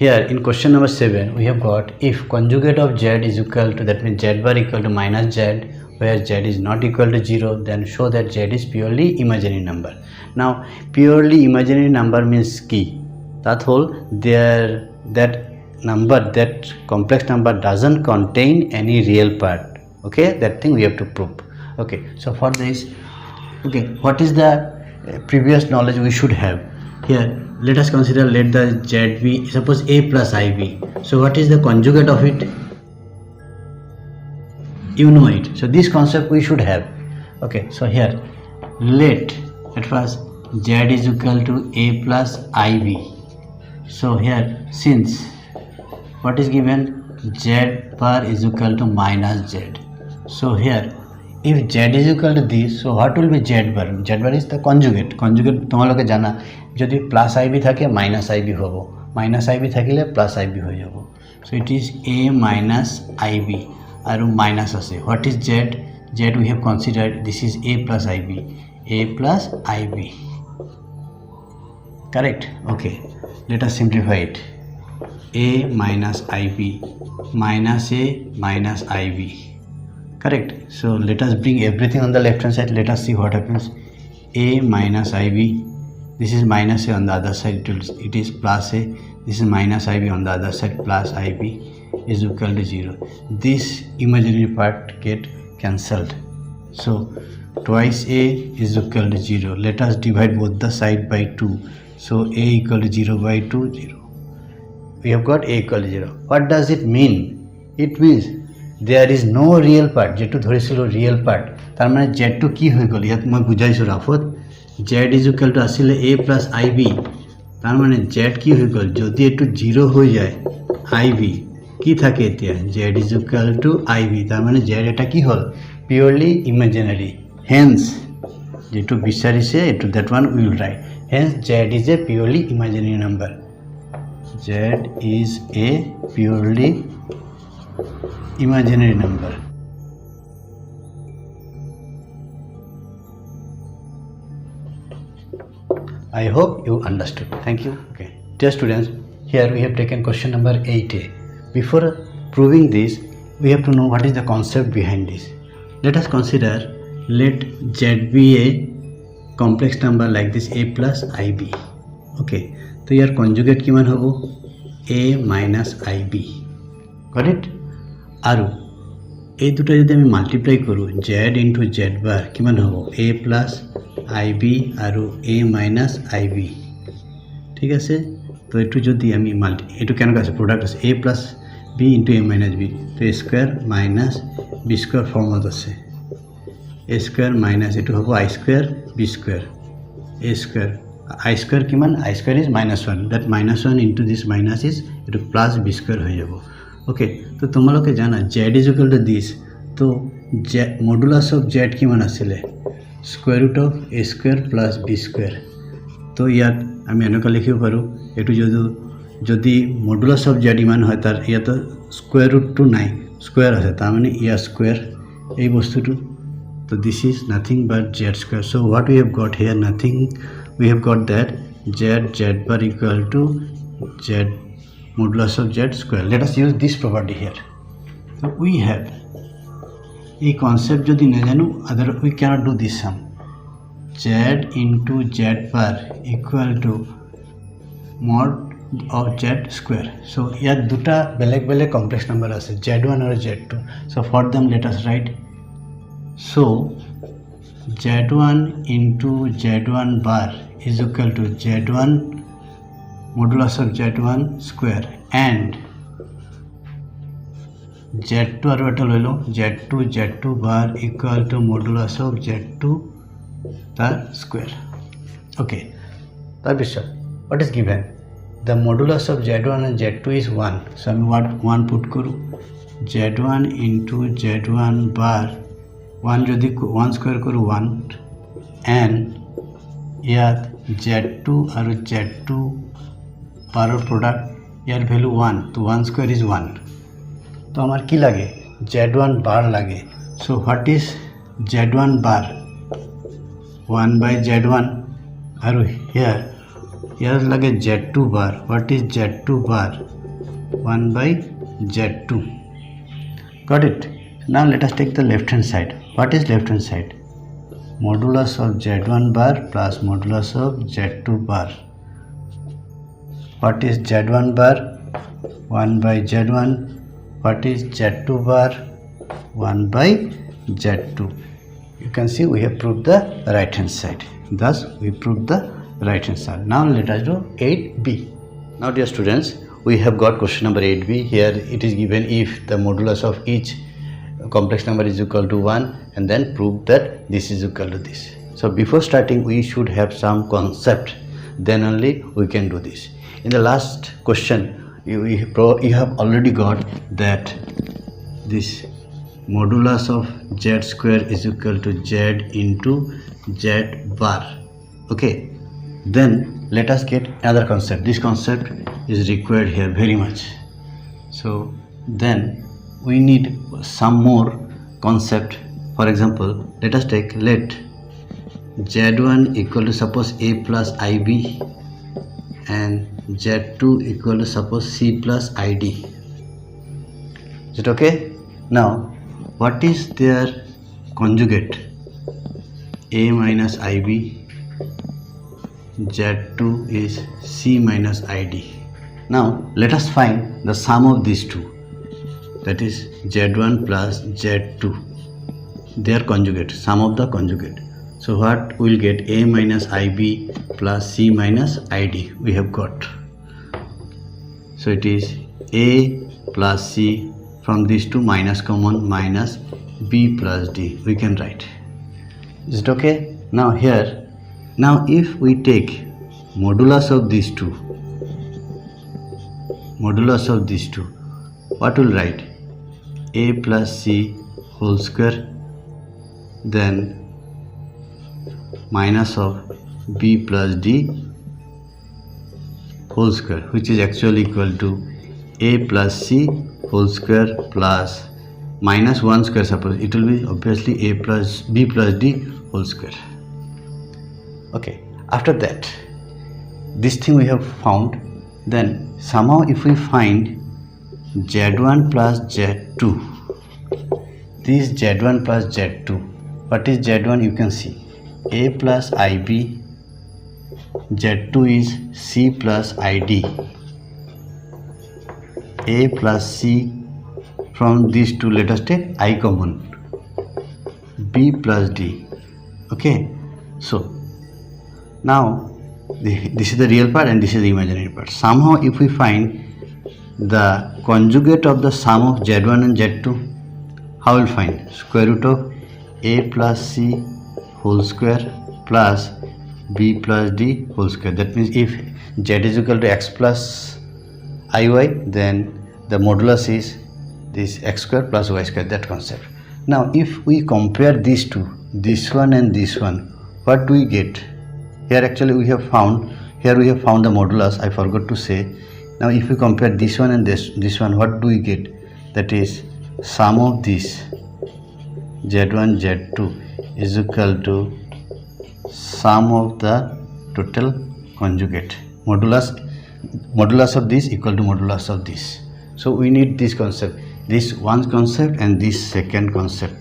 here in question number 7 we have got if conjugate of z is equal to, that means z bar equal to minus z, where z is not equal to 0, then show that z is purely imaginary number. Now purely imaginary number means key that whole that number, that complex number doesn't contain any real part. Okay, that thing we have to prove. Okay, so for this, okay, what is the previous knowledge we should have? Here let us consider, let the z be suppose a plus ib. So what is the conjugate of it? You know it. So this concept we should have. Okay, so here let at first z is equal to a plus ib. So here since what is given, z bar is equal to minus z. So here if z is equal to this, so what will be z bar? Z bar is the conjugate. Conjugate তোমালোকে জানা, যদি plus IB থাকে minus IB হব, minus IB থাকিলে plus IB হয়ে যাব. So it is A minus IB আৰু minus আছে. What is Z? Z we have considered this is A plus IB, A plus IB. Correct? Okay, let us simplify it. A minus ib minus a minus ib. Correct? So let us bring everything on the left hand side. Let us see what happens. A minus ib, this is minus a on the other side, it is plus a, this is minus ib on the other side, plus ib is equal to 0. This imaginary part get cancelled. So twice a is equal to 0. Let us divide both the side by 2. So a equal to 0 by 2, 0. We have got a equal to 0. What does it mean? It means there is no real part. যেটো ধৰিছিল real part, তাৰ মানে z টো কি হৈ গল, ইয়াত মই বুজাইছো ৰাফত. z is equal to আসলে a plus ib, তাৰ মানে z কি হৈ গল, যদি এটো 0 হৈ যায় ib কি থাকে, এতিয়া z is equal to ib, তাৰ মানে z এটা কি হল, purely imaginary. Hence যেটো বিচাৰিছে এটো, that one we will write. Hence z is a purely imaginary number. Z is a purely imaginary number. I hope you understood. Thank you. Okay, dear students, here we have taken question number 8a. Before proving this, we have to know what is the concept behind this. Let us consider, let z be a complex number like this, a plus ib. Okay, so here conjugate কিমান হ'ব, a minus ib. Got it? আৰু এই দুটা যদি আমি multiply কৰো, z into z bar কিমান হ'ব, a plus ib আৰু a minus ib. ঠিক আছে? তো এটো যদি আমি এটো কেনেকৈ আছে, প্রোডাক্ট আছে a plus b into a minus b, তো a square minus b square ফর্মত আছে. a square minus এটো হ'ব i square b square, a square i square কিমান, i square is minus 1, that minus 1 into this minus is এটো plus b square হৈ যাব. ওকে, তো তোমালোকে জানা z is equal to this, তো মডুলাস অফ z কিমান আছিল, square root of a square plus b square. তো ইয়াত আমি এনেকৈ লিখিব পাৰো, এটো যদি মডুলাস অফ z ইমান হয়, তার ইয়াত স্কয়ার রুট টু নাই, স্কয়ার আছে, তার মানে ইয়ার স্কয়ার এই বস্তুটো. So this is nothing but z square. So what we have got here, nothing, we have got that z bar equal to z modulus of z square. Let us use this property here. So we have a concept jodi na janu, other we cannot do this sum. Z into z bar equal to mod of z square. So here duta beleg complex number ase, z1 or z2. So for them let us write. So z1 into z1 bar is equal to z1 modulus of z1 square and z2 আর এটা লইলো z2 bar equal to modulus of z2 তার square. Okay, তারপর what is given, the modulus of z1 and z2 is 1. So আমি 1 put করু, z1 into z1 bar 1 যদি 1 square করু 1 and ইয়াত z2 আর z2 পাৰৰ product ইয়াৰ value 1, তো 1 square is 1. তো আমার কি লাগে, z1 bar লাগে. So what is z1 bar, 1 by z1 আৰু here here lage Z2 bar. What is Z2 bar? 1 by Z2. Got it? Now let us take the left hand side. What is left hand side? Modulus of Z1 bar plus modulus of Z2 bar. What is Z1 bar? 1 by Z1. What is Z2 bar? 1 by Z2. You can see we have proved the right hand side. Thus we proved the right hand side. Now let us do 8b. Now dear students, we have got question number 8b. Here it is given if the modulus of each complex number is equal to 1, and then prove that this is equal to this. So before starting we should have some concept, then only we can do this. In the last question you have already got that this modulus of z square is equal to z into z bar. Okay, then let us get another concept. This concept is required here very much. So then we need some more concept. For example, let us take, let z1 equal to suppose a plus ib and z2 equal to suppose c plus id. Is it okay? Now what is their conjugate? A minus ib, z2 is c minus id. Now let us find the sum of these two, that is z1 plus z2, their conjugate, sum of the conjugate. So what we will get? A minus ib plus c minus id we have got. So it is a plus c, from these two minus common, minus b plus d we can write. Is it okay? Now here, now if we take modulus of these two, what will write? A plus c whole square, then minus of b plus d whole square, which is actually equal to a plus c whole square plus minus 1 square. Suppose it will be obviously a plus b plus d whole square. Okay, after that this thing we have found. Then somehow if we find z1 plus z2, this z1 plus z2, what is z1? You can see a plus ib, z2 is c plus id, a plus c, from these two let us take I common, b plus d. Okay, so now this is the real part and this is the imaginary part. Somehow if we find the conjugate of the sum of z1 and z2, how will find? Square root of a plus c whole square plus b plus d whole square. That means if z is equal to x plus iy, then the modulus is this x square plus y square, that concept. Now if we compare these two, this one and this one, what do we get? Here actually we have found the modulus, I forgot to say. Now if we compare this one and this one, what do we get? That is sum of this z1 z2 is equal to sum of the total conjugate. Modulus of this equal to modulus of this. So we need this concept, this one concept and this second concept.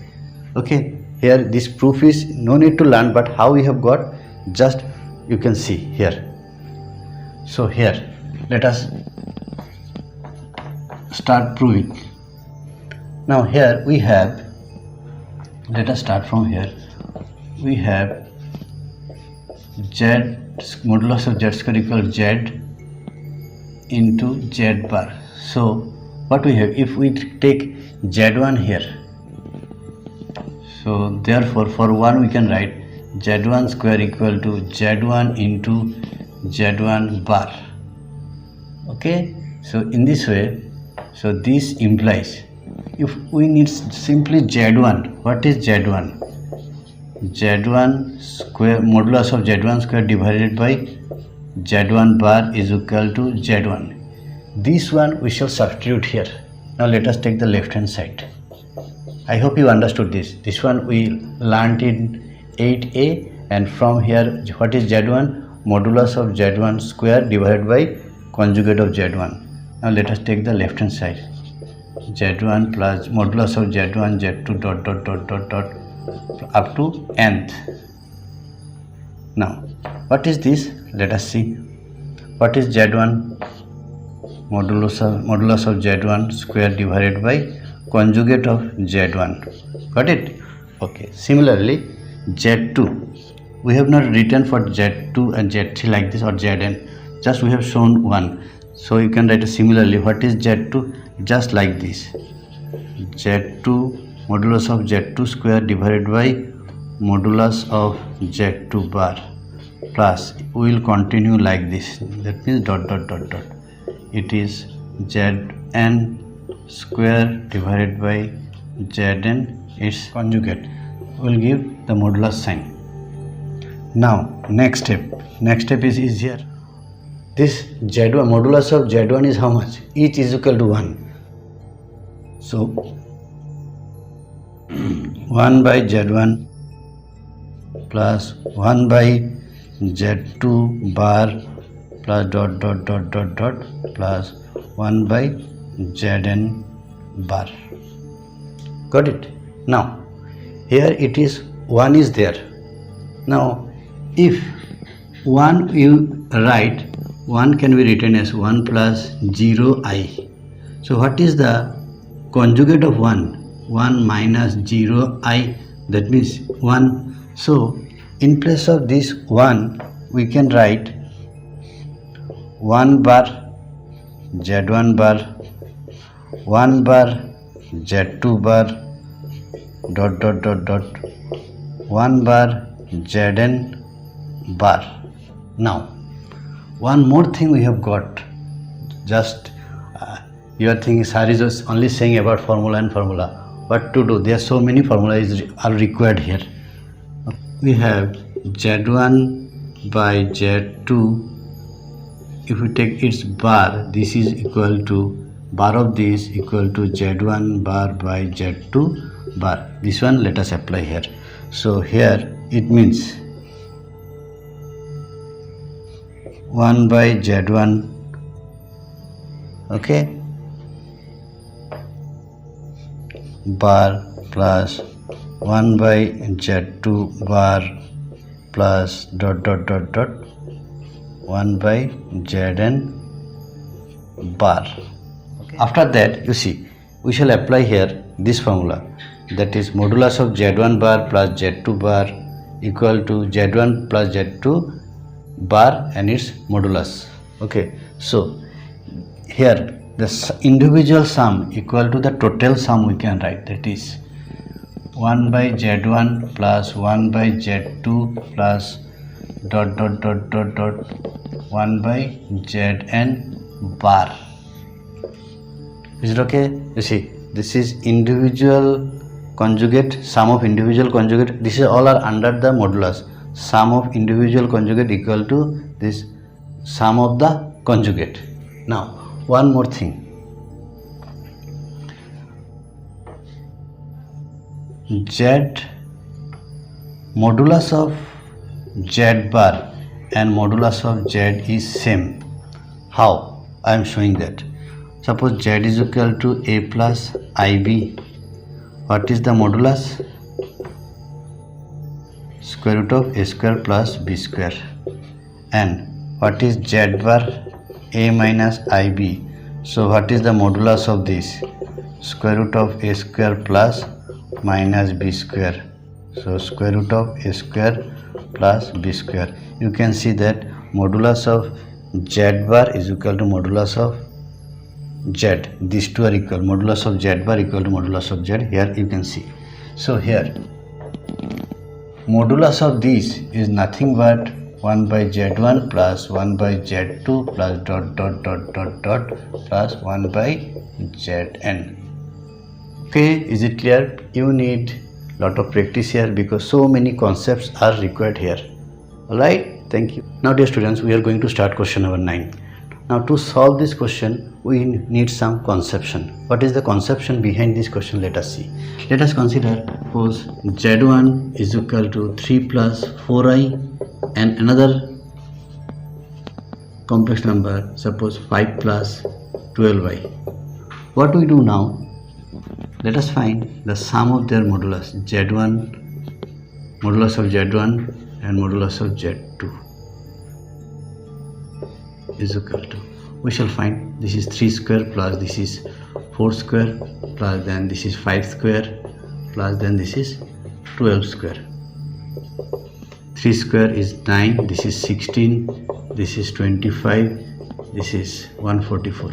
Okay, here this proof is no need to learn, but how we have got, just you can see here. So here let us start proving. Now here we have, let us start from here. We have z, modulus of z square equal to z into z bar. So what we have, if we take z1 here, so therefore for 1 we can write z1 square equal to z1 into z1 bar. Okay, so in this way, so this implies if we need simply z1, what is z1? z1 square, modulus of z1 square divided by z1 bar is equal to z1. This one we shall substitute here. Now let us take the left hand side. I hope you understood this. This one we learnt in 8a, and from here what is z1? modulus of z1 square divided by conjugate of z1. Now let us take the left hand side. z1 plus modulus of z1 z2 dot dot dot dot dot up to nth. Now what is this? Let us see. What is z1? Modulus of z1 square divided by conjugate of z1. Got it? Okay. Similarly, z2. We have not written for z2 and z3 like this or zn. Just we have shown one. So you can write similarly. What is z2? Just like this. z2 modulus of z2 square divided by modulus of z2 bar plus we will continue like this. That means dot dot dot dot. It is zn square divided by zn its conjugate. We will give the modulus sign. Now next step is easier. This z1 modulus of z1 is how much? Each is equal to 1. So 1 by z1 plus 1 by z2 bar plus dot dot dot dot dot plus 1 by zn bar. Got it? Now here it is 1 is there. Now if 1 you write, 1 can be written as 1 plus 0i. So what is the conjugate of 1? 1 minus 0i, that means 1. So in place of this 1 we can write 1 bar z1 bar, 1 bar z2 bar dot dot dot dot 1 bar zn bar. Now one more thing we have got. Just you are thinking sir is just only saying about formula and formula. What to do? There are so many formulas are required here. We have z1 by z2. If we take its bar, this is equal to bar of this equal to z1 bar by z2 bar. This one let us apply here. So here it means 1 by z1, okay, bar plus 1 by z2 bar plus dot dot dot dot 1 by zn bar. Okay. After that, you see, we shall apply here this formula, that is modulus of z1 bar plus z2 bar equal to z1 plus z2 bar and its modulus. Okay, so here the individual sum equal to the total sum we can write, that is 1 by z1 plus 1 by z2 plus dot dot dot dot dot 1 by zn bar. Is it okay? You see, this is individual conjugate, sum of individual conjugate. This is all are under the modulus. Sum of individual conjugate equal to this sum of the conjugate. Now one more thing. Z modulus of z bar and modulus of z is same. How? I am showing that. Suppose z is equal to a plus ib. What is the modulus? Square root of a square plus b square. And what is z bar? A minus ib. So what is the modulus of this? Square root of a square plus minus b square. So square root of a square plus b square. You can see that modulus of z bar is equal to modulus of z. These two are equal. Modulus of z bar equal to modulus of z. Here you can see. So here modulus of this is nothing but 1 by z1 plus 1 by z2 plus dot dot dot dot dot plus 1 by zn. Okay, is it clear? You need lot of practice here because so many concepts are required here. Alright, thank you. Now dear students, we are going to start question number 9. Now to solve this question, we need some conception. What is the conception behind this question? Let us see. Let us consider, suppose z1 is equal to 3 plus 4i and another complex number, suppose 5 plus 12y. What we do now? Let us find the sum of their modulus z1, modulus of z1 and modulus of z2 is equal to, we shall find this is 3 square plus this is 4 square plus then this is 5 square plus then this is 12 square. 3 square is 9, this is 16, this is 25, this is 144,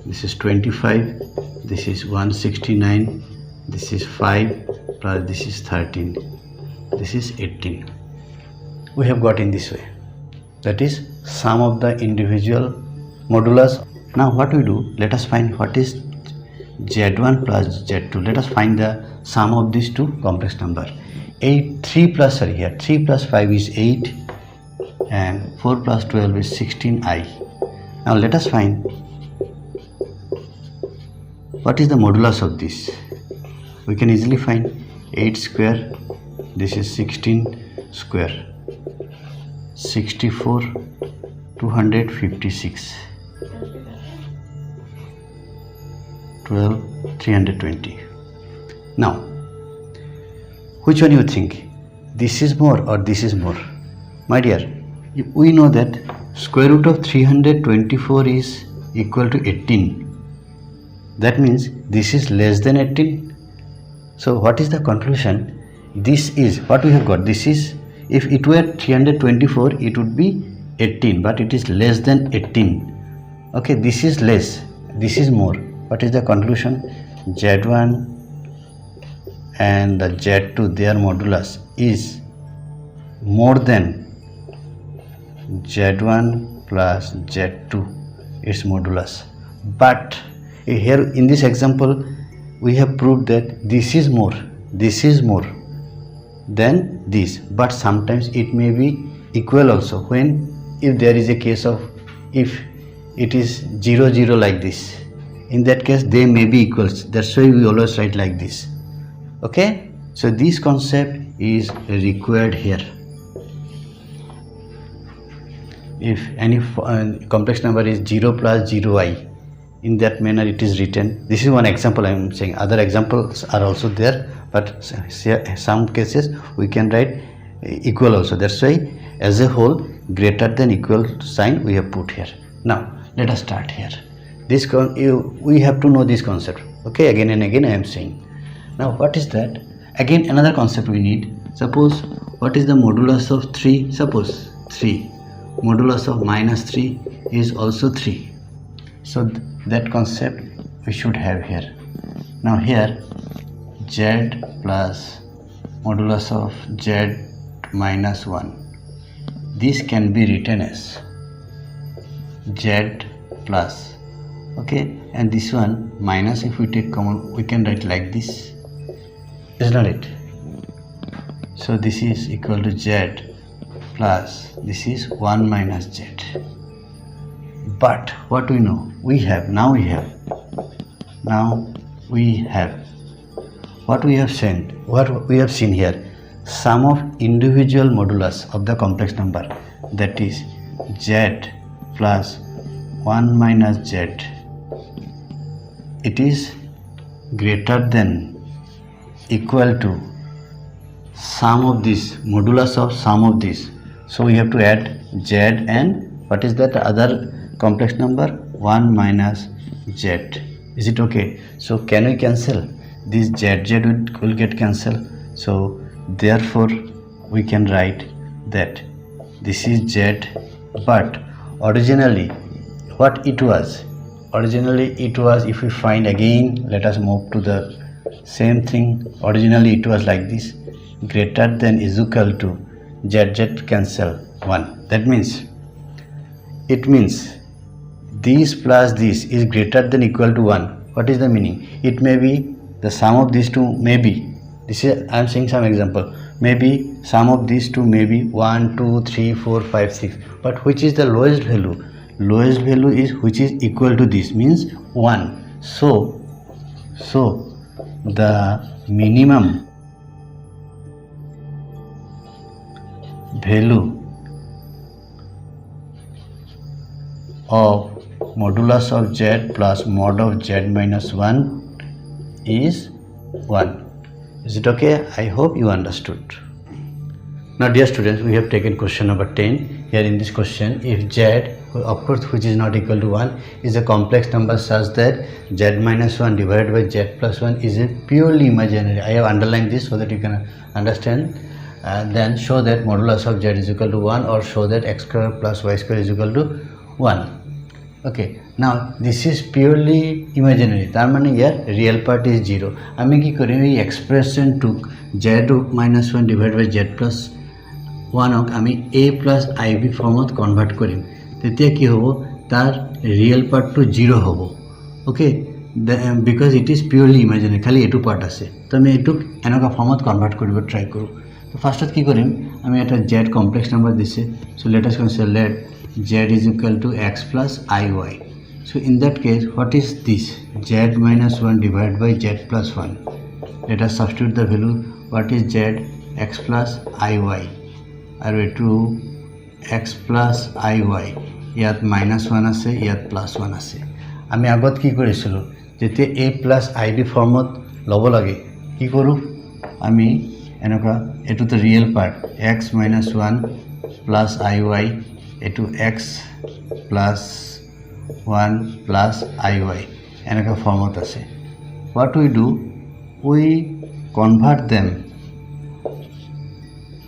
this is 25, this is 169, this is 5 plus this is 13, this is 18. We have got in this way, that is sum of the individual modulus. Now what we do, let us find what is z1 plus z2. Let us find the sum of these two complex number. 3 plus 5 is 8 and 4 plus 12 is 16i. Now let us find what is the modulus of this. We can easily find 8 square, this is 16 square, 64, 256, 12, 320. Now which one you think? This is more or this is more? My dear, we know that square root of 324 is equal to 18. That means this is less than 18. So what is the conclusion? This is what we have got. This is, if it were 324 it would be 18, but it is less than 18. Okay, this is less, this is more. What is the conclusion? Z1 and the Z2, their modulus is more than Z1 plus Z2, its modulus. But here in this example we have proved that this is more than this, but sometimes it may be equal also, when if there is a case of if it is 0 0 like this, in that case they may be equals. That's why we always write like this. Okay, so this concept is required here. If any complex number is 0 plus 0i, in that manner it is written. This is one example I am saying. Other examples are also there, but some cases we can write equal also. That's why as a whole greater than equal sign we have put here. Now let us start here. We have to know this concept. Okay, again and again I am saying. Now what is that? Again another concept we need. Suppose what is the modulus of 3? Suppose 3. Modulus of minus 3 is also 3. So that concept we should have here. Now here z plus modulus of z minus 1. This can be written as z plus. Okay, and this one minus, if we take common we can write like this, is not it? So this is equal to z plus this is 1 minus z. But what we know, now we have what we have seen here, sum of individual modulus of the complex number, that is z plus 1 minus z. It is greater than equal to sum of this, modulus of sum of this. So we have to add z and what is that other complex number? 1 minus z. Is it okay? So can we cancel? This z will get cancelled. So therefore we can write that this is z, but originally what it was? Originally it was, if we find again, let us move to the same thing. Originally it was like this, greater than is equal to z cancel 1. That means, it means this plus this is greater than equal to 1. What is the meaning? It may be the sum of these two, maybe this is, I am saying some example, maybe sum of these two may be 1 2 3 4 5 6, but which is the lowest value? Lowest value is which is equal to this, means 1. So the minimum value of modulus of z plus mod of z minus 1 is 1. Is it okay? I hope you understood. Now dear students, we have taken question number 10. Here in this question, if z, of course, which is not equal to 1, is a complex number such that z minus 1 divided by z plus 1 is a purely imaginary. I have underlined this so that you can understand. Then show that modulus of z is equal to 1, or show that x square plus y square is equal to 1. Okay, now this is purely imaginary. Tar mane here real part is 0. Ami ki korim ei expression to z minus 1 divided by z plus 1 ok ami a plus ib formot convert korim. Tetia ki hobo tar real part to 0 hobo. Okay, because it is purely imaginary, khali etu part ase. To ami etu enoka formot convert koribo try koru. So first ki korim ami eta z complex number dise. So let us consider let z is equal to x plus iy. So in that case, what is this? Z minus 1 divided by z plus 1. Let us substitute the value. What is z? X plus iy. Are to x plus iy. Yat minus 1 ase, yat plus 1 ase. Ami agot ki korisilu jete a plus ib formot lobo lage ki koru ami enoka etu the real part x minus 1 plus iy etu x plus 1 plus iy enoka formot ase. What we do, we convert them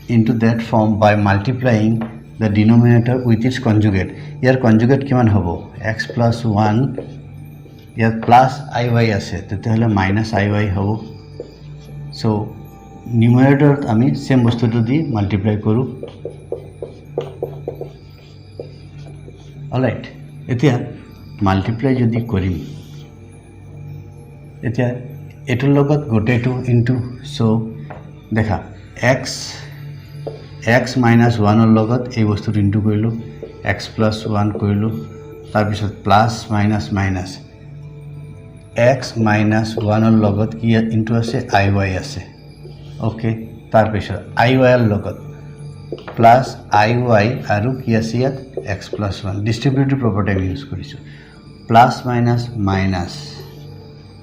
into that form by multiplying the denominator with its conjugate. Here conjugate kiman hobo? X plus 1 here plus iy ase tete hole minus iy hobo. So numerator ami same bostu to di multiply koru. Alright, etia multiply jodi korim etia etur logot gote to into, so dekha x minus 1 or logot ei bostu into korilu, x plus 1 korilu, tar pisot plus minus minus x minus 1 or logot ki into ase iy ase. Okay, tar pisot iy er logot plus iy aru ki ase yat x plus 1 distributive property আমি use korisu. Plus minus minus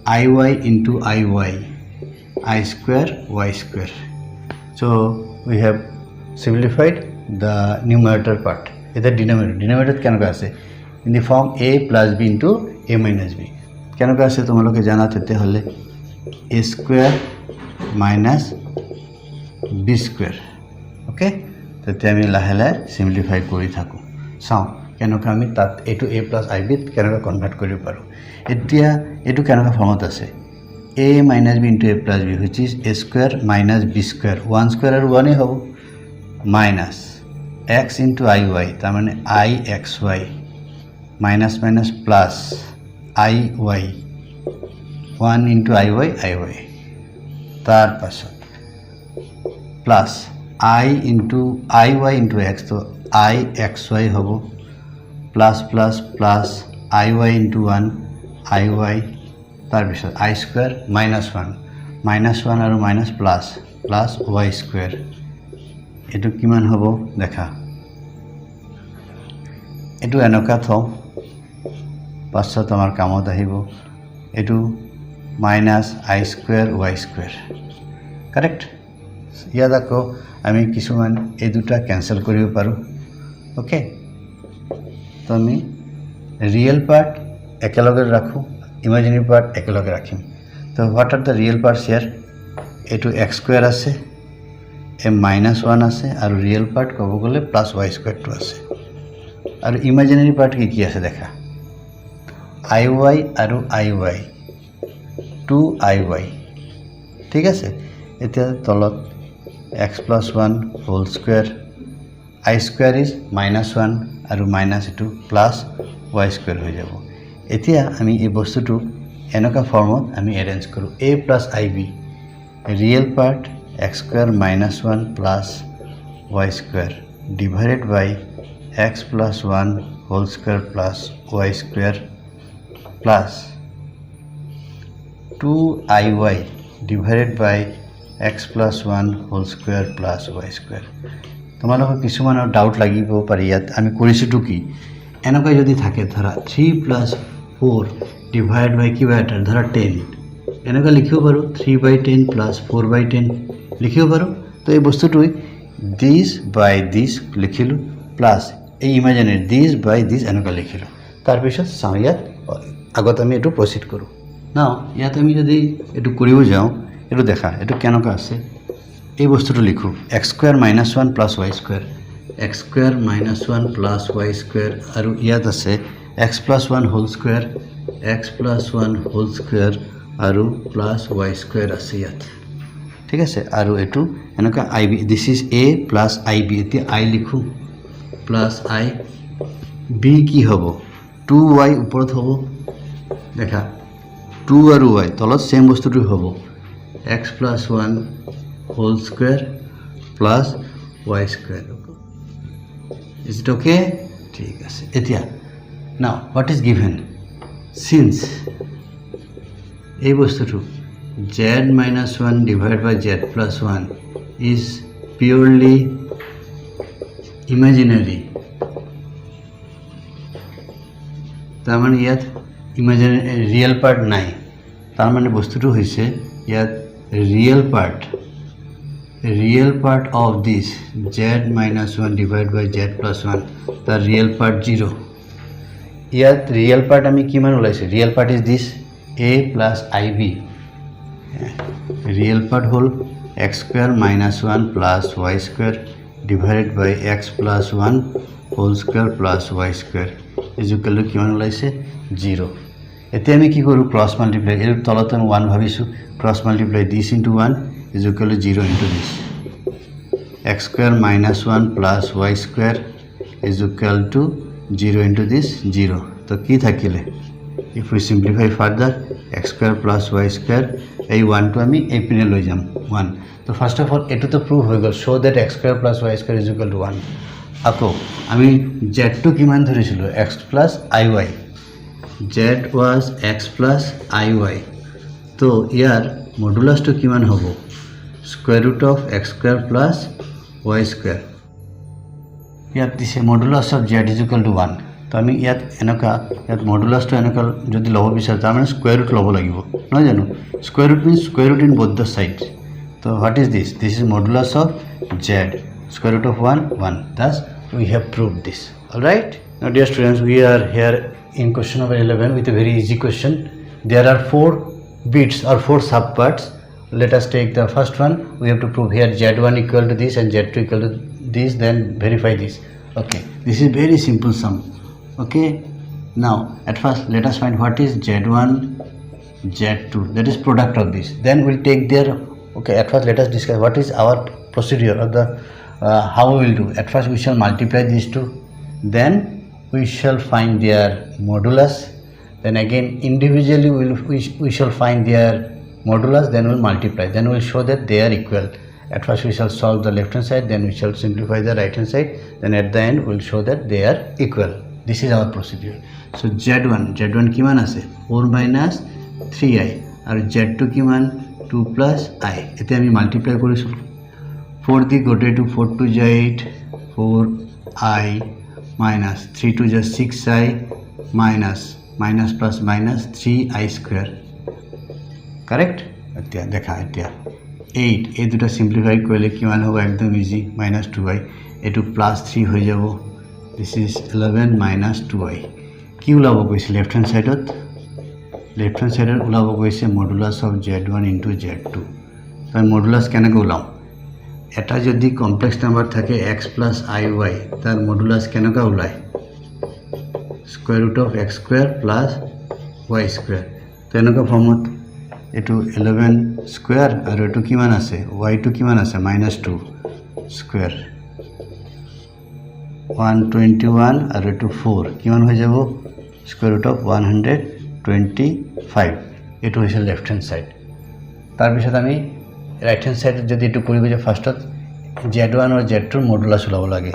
iy into iy, I square y square. So we have simplified the numerator part. Either denominator কেন আছে in the form a plus b into a minus b. কেন আছে তোমালোকে জানা থতে হলে a square minus b square. Okay, তাতে আমি লাহে লাহে সিম্পলিফাই কৰি থাকো চাও কেনকা আমি তাত এটো a plus ib কেনকা কনভার্ট কৰিব পাৰো. এতিয়া এটো কেনকা ফর্মত আছে a minus b into a plus b, which is a square minus b square. 1 square আর 1 হবো minus x into iy, তার মানে ixy minus minus plus iy 1 into iy তার পাছত plus I into iy into x, তো ixy হবো plus plus plus iy into 1 iy তার পিছত I square minus 1 আৰু minus plus plus y square. এটো কিমান হবো দেখা এটো এনেকা থও পাছত আমাৰ কামত আহিব এটো minus I square y square. Correct? ইয়াত আকৌ আমি কিছুমান এই দুটা ক্যান্সেল কৰিব পাৰো. ওকে, তো আমি রিয়েল পার্ট একেলগে রাখো, ইমাজিনারি পার্ট একেলগে রাখিম. তো what are the real parts here? এটো x স্কয়ার আছে, এ -1 আছে, আর রিয়েল পার্ট কব গলে প্লাস y স্কয়ার 2 আছে. আর ইমাজিনারি পার্ট কি আছে দেখা, iy আর iy 2iy. ঠিক আছে, এটা তলত x plus 1 whole square, I square is -1 আৰু -2 plus y square হৈ যাব. এতিয়া আমি এই বস্তুটো এনেকা ফর্মত আমি অ্যারেঞ্জ কৰো a plus ib, real part x square -1 plus y square divided by x plus 1 whole square plus y square plus 2iy divided by x plus 1 whole square plus y square. তোমালোকৰ কিছুমানৰ doubt লাগিব পাৰে ইয়াত আমি কৰিছোটো কি এনেকৈ যদি থাকে ধৰা 3 + 4 ডিভাইড বাই কিবা এটা ধৰা 10 এনেকৈ লিখিব পাৰোঁ 3/10 + 4/10 লিখিব পাৰোঁ তো এই বস্তুটো দিস বাই দিস লিখিলোঁ প্লাছ এই ইমাজিনাৰী দিস বাই দিস এনেকৈ লিখিলোঁ তাৰপিছত চাওঁ ইয়াত আগত আমি এইটো প্ৰচিড কৰোঁ নাও ইয়াত আমি যদি এইটো কৰিব যাওঁ এইটো দেখা এইটো কেনেকুৱা আছে এই বস্তুটো লিখোঁ x² - 1 + y² x² - 1 + y² আৰু ইয়াত আছে x + 1 whole square x + 1 whole square আৰু প্লাছ y² আছে ইয়াত ঠিক আছে আৰু এইটো এনেকুৱা ib this is a + ib এতিয়া i লিখোঁ প্লাছ i b কি হ'ব 2y ওপৰত হ'ব দেখা 2 আৰু y তলত সেম বস্তুটো হ'ব x + 1 whole square plus y². Is it okay? ঠিক আছে এতিয়া now what is given since এই বস্তুটো z - 1 divided by z + 1 is purely imaginary তাৰ মানে ইয়াত ইমাজিনাৰী ৰিয়েল পাৰ্ট নাই তাৰ মানে বস্তুটো হৈছে ইয়াত real part of this z - 1 divided by z + 1 the real part 0 yet real part ami kiman olaise real part is this a plus ib real part whole x² - 1 plus y² divided by x plus 1 whole square plus y² is equal to kiman olaise 0 etia ami ki koru cross multiply er tolot ami 1 bhabisu cross multiply this into 1 is equal to 0 into this x² - 1 plus y² is equal to 0 into this 0 so ki thakile if we simplify further x² plus y² ei 1 to ami ei pine loi jam 1 so first of all etu to prove hoy gol show that x² plus y² is equal to 1 ako ami z2 kiman dhorisilu x plus iy z was x plus iy to yar modulus to kiman hobo square root of x² plus y² ইয়াত দিছে modulus of z is equal to 1 তো আমি ইয়াত এনেকা ইয়াত মডুলাসটো এনেকা যদি লব বিচাৰ তাৰ মানে স্কয়াৰ ৰুট লব লাগিব নহয় জানো square root means square root in both the sides so what is this is modulus of z square root of 1 1 thus we have proved this all right now dear students we are here in question number 11 with a very easy question there are 4 bits or 4 subparts let us take the first one we have to prove here z1 equal to this and z2 equal to this then verify this okay this is very simple sum okay now at first let us find what is z1 z2 that is product of this then we'll take their okay at first let us discuss what is our procedure or the how we will do at first we shall multiply these two then we shall find their modulus then again individually we shall find their modulus then we'll multiply then we'll show that they are equal at first we shall solve the left hand side then we shall simplify the right hand side then at the end we'll show that they are equal this is our procedure so z1 kiman ase 4 minus 3i aru z2 kiman 2 plus i ete ami multiply korisu 4 di gote to 4 to 8 4i minus 3 to just 6i minus plus minus 3i square correct এতিয়া দেখা এতিয়া 8 এই দুটা simplify কৰিলে কিমান হ'ব একদম easy -2i এটো +3 হৈ যাব this is 11 -2i কি ওলাব কৈছে লেফট হ্যান্ড সাইডত ওলাব কৈছে modulus of z1 into z2 তাই মডুলাস কেনেকৈ ওলাম এটা যদি কমপ্লেক্স নাম্বার থাকে x plus iy তার মডুলাস কেনেকৈ ওলায় square root of x square plus y square তেনেকৈ ফর্মত এটো 11 স্কয়ার আর এটো কিমান আছে y2 কিমান আছে -2 স্কয়ার 121 আর এটো 4 কিমান হৈ যাব স্কয়ার রুট অফ 125 এটো হৈছে লেফট হ্যান্ড সাইড তার পিছত আমি রাইট হ্যান্ড সাইড যদি এটো কৰিব যে ফার্স্টত z1 আর z2 এর মডুলাস ওলাব লাগে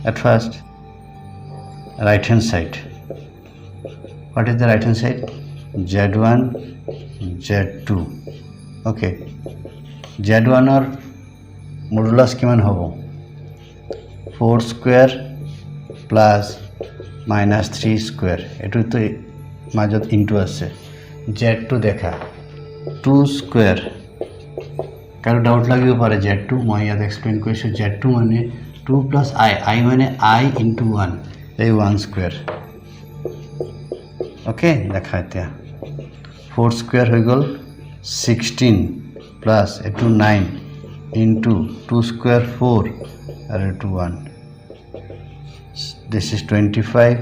at first right hand side what is the right hand side z1 z2 okay z1 or modulus কিমান হ'ব 4 square plus minus 3 square এটো তো মাজত ইনটু আছে z2 দেখা 2 square কারো ডাউট লাগিব পারে z2 মই ইয়াত এক্সপ্লেইন কৰিছো z2 মানে 2 plus I মানে I into 1 এই 1 square ওকে দেখা এতিয়া 4 square হৈ গল 16 plus এটো 9 into 2 square 4 and to 1 this is 25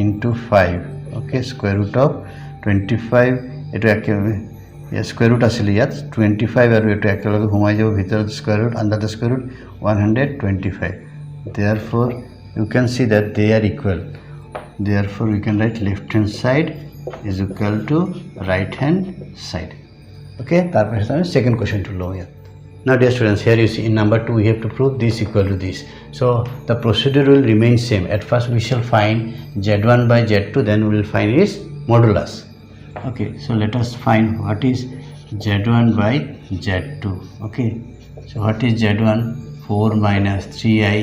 into 5 okay square root of 25 eto ekebare yes square root asile yat 25 aru eto ekaloge humai jabo bhitor square root under the square root 125 therefore you can see that they are equal therefore we can write left hand side is equal to right hand side okay tarpor second question to lo yat. Now dear students, here you see in number 2 we have to prove this equal to this. So the procedure will remain same. At first we shall find z1 by z2, then we will find its modulus. Okay, so let us find what is z1 by z2. Okay, so what is z1? 4 minus 3i.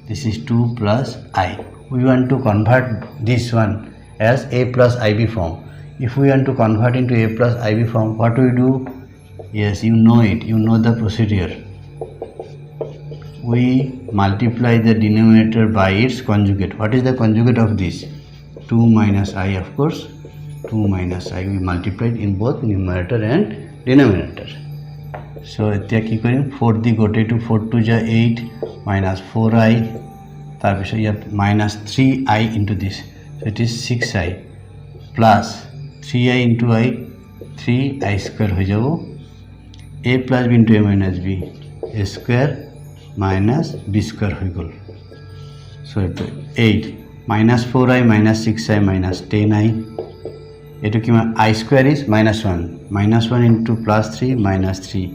This is 2 plus I. We want to convert this one as a plus ib form. If we want to convert into a plus ib form, what do we do? Yes, you know it, you know the procedure. We multiply the denominator by its conjugate. What is the conjugate of this? 2 minus I, of course. 2 minus I, we multiplied in both numerator and denominator. So, এতিয়া কি কৰিম 4 দি গোটে to 4 to ja 8 minus 4i তাৰপিছত ইয়াত minus 3i into this. So, it is 6i plus 3i into I 3i square হৈ যাব a plus b into a minus b a square minus b square হৈ গল so eto 8 minus 4i minus 6i minus 10i eto kiman I square is minus 1 into plus 3 minus 3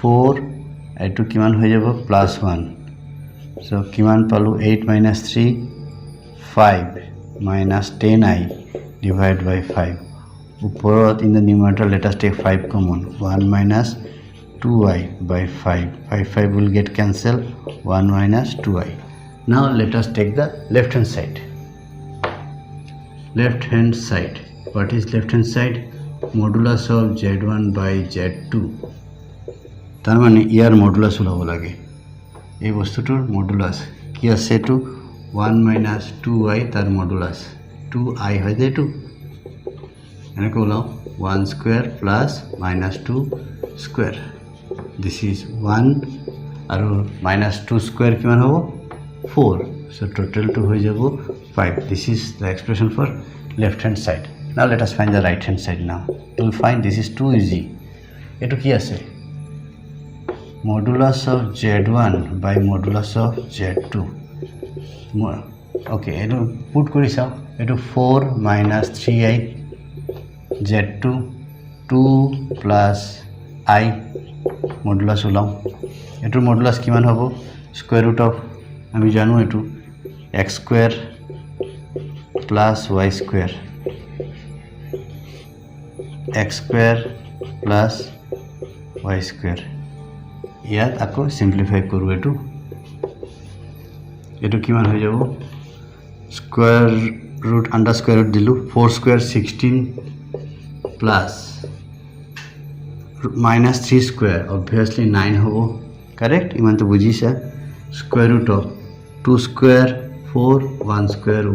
4 eto kiman হৈ যাব plus 1 so kiman palu 8 minus 3 5 minus 10i divided by 5 Upor in the numerator let us take 5 common 1 minus 2i by 5 will get cancelled 1 minus 2i. Now let us take the left hand side. What is left hand side? Modulus of z1 by z2 তার মানে ইয়ার modulus ওলাব লাগে এই বস্তুটোর modulus কি আছে এটো 1 minus 2i তার modulus 2i হয় যে এটো এনেকে ওলাও 1 square plus minus 2 square this is 1 আৰু minus 2 square কিমান হ'ব 4 so total to হৈ যাব 5 this is the expression for left hand side. Now let us find the right hand side. Now you will find this is too easy. এটো কি আছে modulus of z1 by modulus of z2 okay এটো put কৰি চাও এটো 4 minus 3i z2 2 plus I modulus ওলাও এটোৰ modulus কিমান হ'ব square root of আমি জানো এটো x square plus y square x square plus y square ইয়াত আকৌ সিম্পলিফাই কৰো এটো কিমান হৈ যাব square root under square root Dilu 4 square 16 plus minus 3 square obviously 9 hobo correct iman to bujisa square root of 2 square 4 1 square 1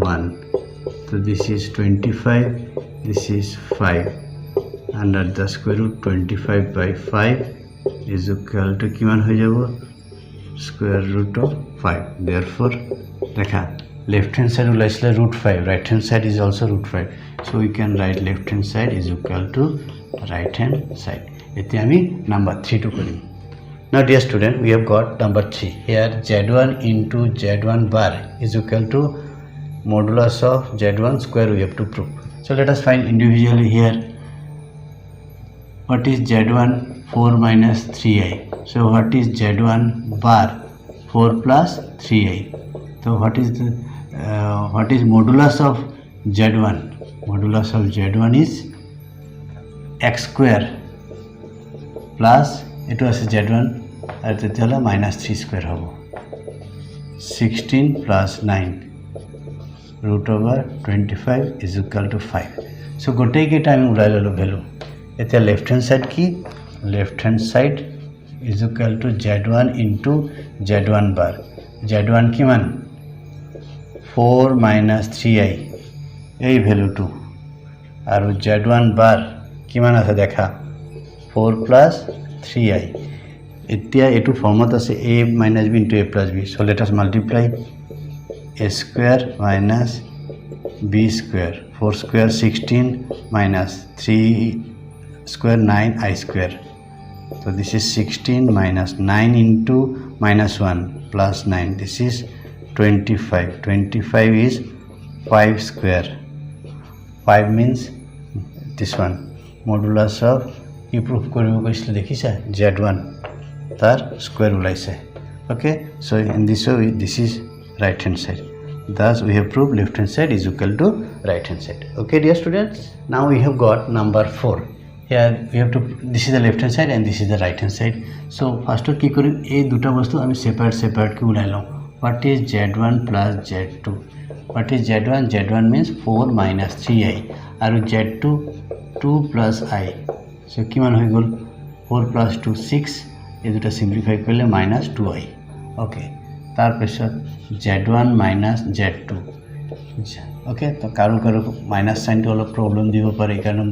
so this is 25 this is 5 under the square root 25 by 5 is equal to kiman hoy jabo square root of 5 therefore dekha left hand side ulaisle root 5 right hand side is also root 5 so we can write left hand side is equal to right hand side ete ami number 3 to korim. Now dear student we have got number 3 here z1 into z1 bar is equal to modulus of z1 square we have to prove. So let us find individually here what is z1 4 minus 3i so what is z1 bar 4 plus 3i so what is modulus of z1 modulus of z1 is x square plus eto ase z1 ar tetala minus 3 square hobo 16 plus 9 root over 25 is equal to 5. So gotei ke time ulai lolo value. Eta left hand side ki left hand side is equal to z1 into z1 bar. z1 ki man 4 minus 3i ei value 2 aru z1 bar ki man ase dekha 4 plus 3i. Etia etu format ase a minus b into a plus b. So let us multiply a square minus b square. 4 square 16 minus 3 square 9 I square. So this is 16 minus 9 into minus 1 plus 9. This is 25. 25 is 5 square. 5 means this one. Modulus of you proof koribo koisile dekhisa z1 tar square ulaise. Okay, so in this way this is right hand side. Thus we have proved left hand side is equal to right hand side. Okay dear students, now we have got number 4. Here we have to, this is the left hand side and this is the right hand side. So first ki kori ei duta bostu ami separate ki ulai lom. What is z1 plus z2? What is z1? z1 means 4 minus 3i aru z2 2 plus i. So ki man hoy gol 4 plus 2 6. এই দুটা simplify করলে minus 2i. ওকে, তারপর z1 minus z2. ওকে, তো কারো minus সাইনটো অলপ problem দিব পারে, এই কারণে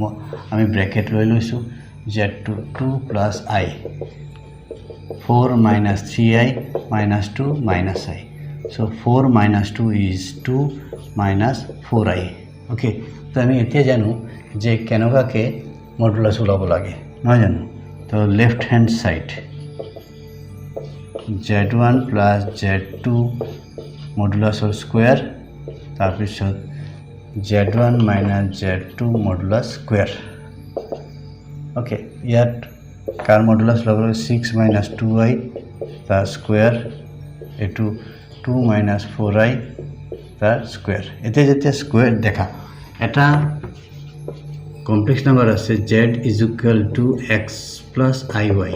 আমি ব্র্যাকেট লৈ লৈছোঁ z2 2 plus i 4 minus 3i minus 2 minus i. So 4 minus 2 is 2 minus 4i. ওকে, তো আমি এতিয়া জানো যে কেনেকুৱাকে মডুলাস ওলাব লাগে, নহয় জানো? তো left hand side z1 plus z2 modulus of square, তারপিছত z1 minus z2 modulus square. ওকে, ইয়াত কাৰ মডুলাস লব 6 minus 2i তাৰ স্কয়াৰ, এটো 2 minus 4i তাৰ স্কয়াৰ. এতিয়া যেতিয়া স্কয়াৰ দেখা এটা কমপ্লেক্স নাম্বার আছে z is equal to x plus iy.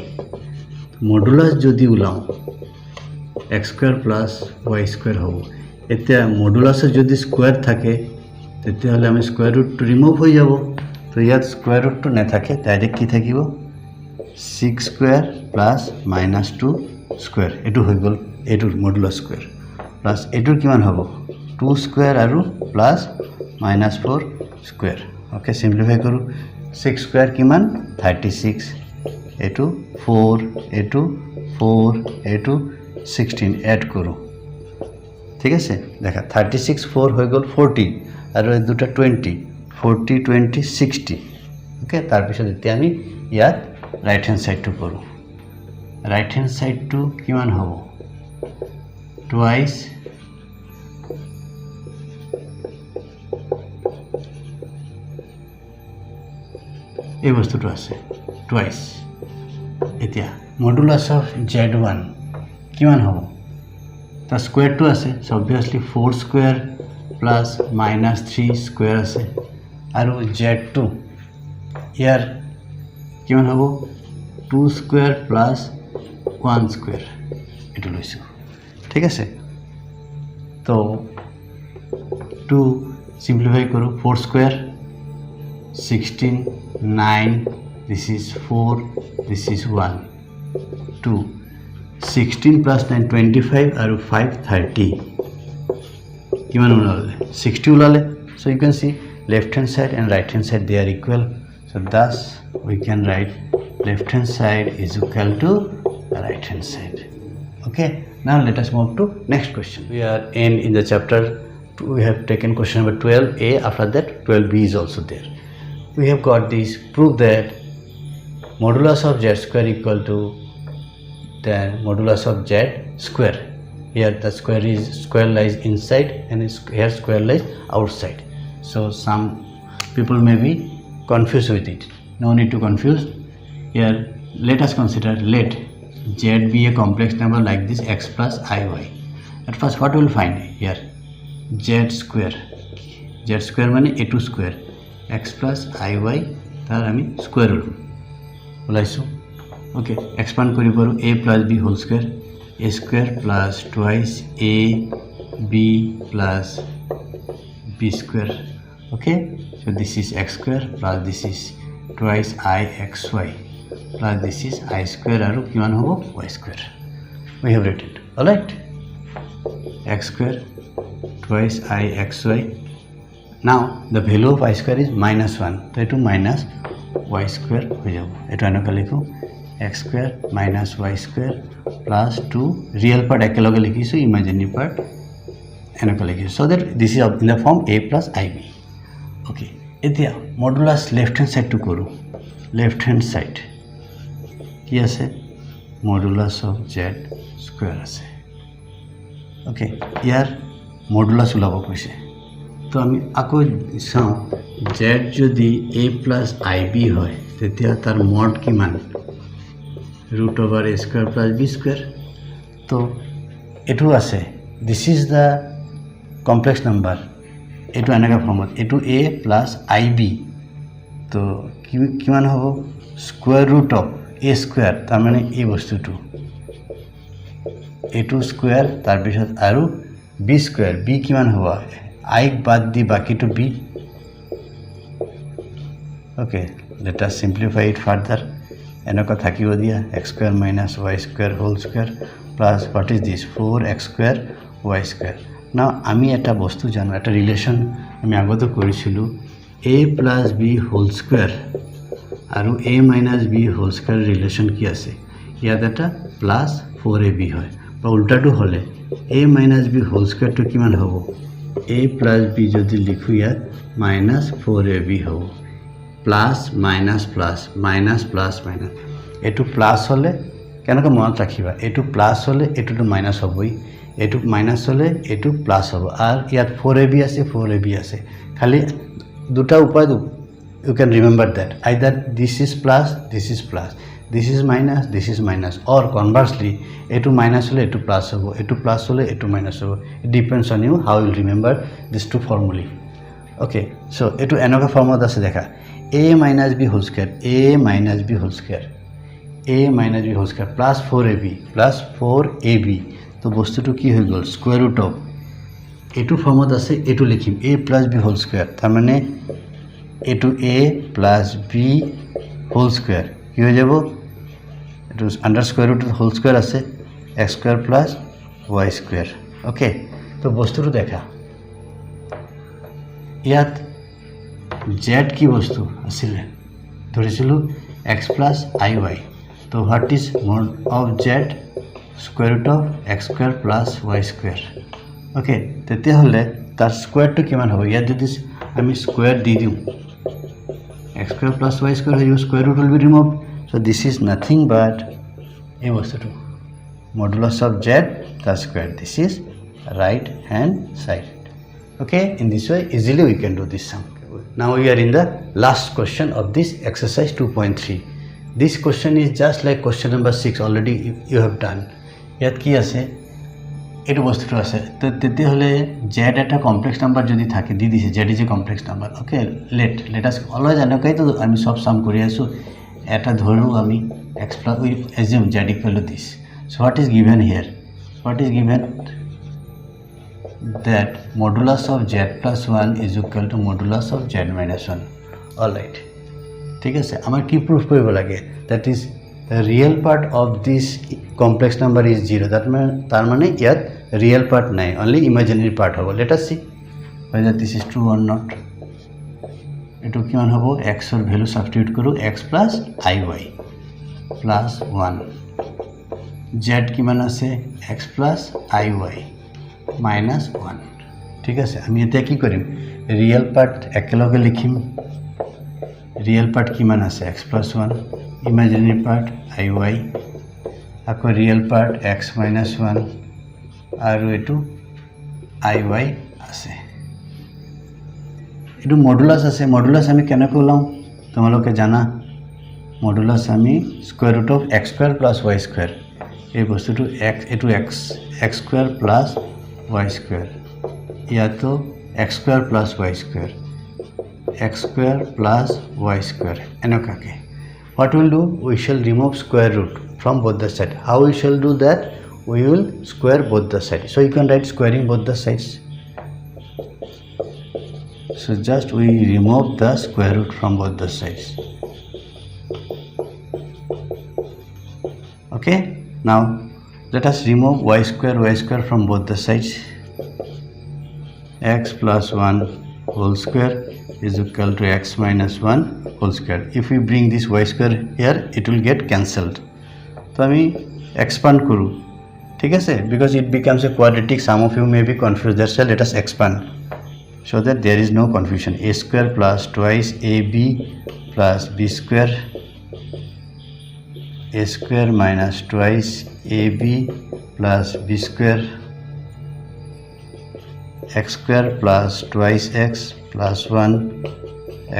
Modulus যদি উলাও x square plus y square হব. এতিয়া মডুলাসে যদি স্কয়ার থাকে তেতিয়াহলে আমি স্কয়ার রুট রিমুভ হয়ে যাব. তো ইয়াত স্কয়ার রুট না থাকে, ডাইরেক্ট কি থাকিব 6 স্কয়ার প্লাস মাইনাস 2 স্কয়ার. এটু হয়ে গল এটুর মডুলাস স্কয়ার প্লাস এটুর কিমান হব 2 স্কয়ার আৰু প্লাস মাইনাস 4 স্কয়ার. ওকে, সিম্পলিফাই করু 6 স্কয়ার কিমান 36, এটু 4, এটু 4, এটু 16 এড করু. ঠিক আছে, দেখা 36 4 হয়ে গল 40 আর এই দুটা 20 40 20 60. ওকে, তারপিছত এতিয়া আমি ইয়াত রাইট হ্যান্ড সাইডটো করু. রাইট হ্যান্ড সাইডটো কিমান হব টুৱাইস এই বস্তুটো আছে টুৱাইস. এতিয়া মডুলাস অফ z1 কিমান হব, তার স্কয়ারটো আছে obviously 4 square plus minus 3 square আছে আৰু z2 ইয়ার কিমান হব 2 স্কয়ার প্লাস 1 স্কয়ার এটো লৈছো. ঠিক আছে, তো 2 সিম্পলিফাই করো 4 square 16 9, this is 4, this is 1 2 16 plus 9 25 আৰু 5 30 কিমান ওলালে 60 ওলালে. So you can see left hand side and right hand side they are equal. So thus we can write left hand side is equal to right hand side. Okay, now let us move to next question. We are in the chapter 2. We have taken question number 12a. After that 12b is also there. We have got this. Prove that modulus of z square equal to the modulus of z square. Here the square lies inside and here square lies outside. So some people may be confused with it. No need to confuse. Here let us consider, let z be a complex number like this x plus iy. At first what we will find here z square মানে a2 square x plus iy তার আমি square root ওলাইছো. ওকে, expand করি পারো a plus b whole square, a square plus twice a b plus b square. Okay, so this is x square plus this is twice ixy plus this is I square aru kiman hobo y square. We have written. Alright, x square twice ixy. Now the value of I square is minus 1. So it will minus y square ho jabo. Eto anoka likho x square minus y square plus 2 real part ekaloge likhisu, imaginary part anoka likhisu. So that this is in the form a plus ib. Okay, etia modulus left hand side to koru. Left hand side ki ase modulus of z square ase. Okay, here modulus ulabo koise. तो আমি আকৌ চাওঁ z যদি a plus ib হয় তেতিয়া তাৰ mod কিমান root over a square plus b square. তো এটো আছে this is the complex number. এটো এনেকা ফর্মত এটো a plus ib তো কিমান হ'ব square root of a square তাৰ মানে এই বস্তুটো এটো স্কয়ার তাৰ পিছত আৰু b square b কিমান হ'ব I বাদ দি বাকিটো b. Okay, let us simplify it further. এনেকা থাকিব দিয়া x square minus y square whole square plus what is this 4x square y square. Now আমি এটা বস্তু জানো এটা রিলেশন আমি আগতে কৰিছিলো a plus b whole square আৰু a minus b whole square relation কি আছে ইয়াত এটা plus 4ab হয় বা উল্টাটো হলে a minus b whole square to কিমান হ'ব a plus b যদি লিখো ইয়াত minus 4ab হ'ব plus minus plus minus plus minus এটো প্লাস হলে কেনকা মনত রাখিবা এটো প্লাস হলে এটো তো মাইনাস হবই এটো মাইনাস হলে এটো প্লাস হ'ব আর ইয়াত 4ab আছে 4ab আছে খালি দুটা উপায় you can remember that either this is plus this is minus or conversely eto minus hole eto plus hobo eto plus hole eto minus hobo. It depends on you how you remember these two formulae. Okay, so eto enoka form ase dekha a minus b whole square plus 4ab to bostu to ki hoy gol square root of eto form ase eto likhim a plus b whole square tar mane eto a plus b whole square ki hoy jabo it is under square root of the whole square ase x square plus y square. Okay, to bostu to dekha ইয়াত z কি বস্তু আসলে ধৰিছিলো x plus iy. তো what is mod of z square root of x square plus y square. Okay, তেতিয়া হলে তার square to কিমান হবে ইয়াত যদি আমি স্কয়ার দি দিও x square plus y square your square root will be removed. So this is nothing but a বস্তুটো modulus of z the square. This is right hand side. Okay, in this way easily we can do this sum. Now we are in the last question of this exercise 2.3. This question is just like question number 6 already you have done. ইয়াত কি আছে এটো বস্তুটো আছে তো তেতে হলে z একটা কমপ্লেক্স নাম্বার যদি থাকে দি দিছে z is a complex number. Okay, let us always anokai to আমি সব সাম কৰি আছো এটা ধৰু আমি x plus we assume z equal to this. So what is given here? What is given? That modulus of z plus 1 is equal to modulus of z minus 1. All right, ঠিক আছে আমার কি প্রুফ কৰিব লাগে that is the real part of this complex number is 0 that means তার মানে ইয়াত real part নাই only imaginary part হবে. Let us see whether this is true or not. এটো কিমান হ'ব x এর ভ্যালু সাবস্টিটিউট করো x plus iy plus 1 z কিমান আছে x plus iy minus 1. ঠিক আছে আমি এটা কি কৰিম রিয়েল পার্ট একলগে লিখিম রিয়েল পার্ট কিমান আছে x plus 1 imaginary part iy আকৌ রিয়েল পার্ট x minus 1 আৰু এটো iy আছে এটো মডুলাস আছে মডুলাস আমি কেনেকৈ ওলাম তোমালোকে জানা মডুলাস আমি square root of x square plus y square এই বস্তুটো x এটো x square plus y square या तो x square plus y square y square enokake. What we will do we shall remove square root from both the sides. How we shall do that? We will square both the sides. So you can write squaring both the sides. So just we remove the square root from both the sides. Okay, now let us remove y square from both the sides. X plus 1 whole square is equal to x minus 1 whole square. If we bring this y square here, it will get cancelled. So আমি expand কरू, ঠিক আছে, because it becomes a quadratic. Some of you may be confused. That's why let us expand so that there is no confusion. A square plus twice ab plus b square, a square minus twice ab plus b square, x square plus twice x plus 1,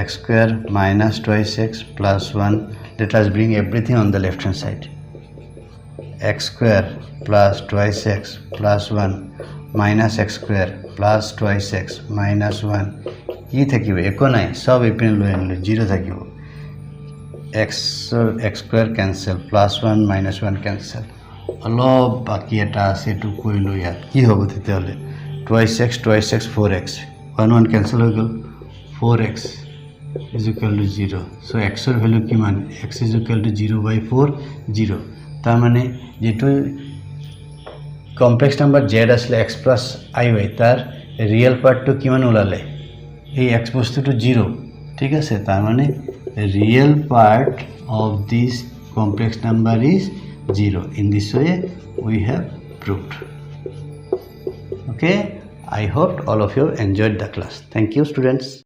x square minus twice x plus 1. Let us bring everything on the left hand side. X square plus twice x plus 1 minus x square plus twice x minus 1. কি থাকিব একো নাই, সব এপিনে লৈ আনিলে 0 থাকিব. x square cancel plus 1 minus 1 cancel. অলপ বাকি এটা আছে, এটু কৰি লৈ ইয়াত কি হ'ব তেতিয়াহ'লে twice x 4x, 1 1 cancel হৈ গ'ল, 4x is equal to 0. So x এর ভ্যালু কিমান, x is equal to 0 by 4 0. তার মানে যেটো কমপ্লেক্স নাম্বার z আসলে x plus iy তার রিয়েল পার্টটো কিমান ওলালে, এই x বস্তুটো 0, ঠিক আছে, তার মানে real part of this complex number is 0. In this way we have proved. Okay, I hope all of you enjoyed the class. Thank you students.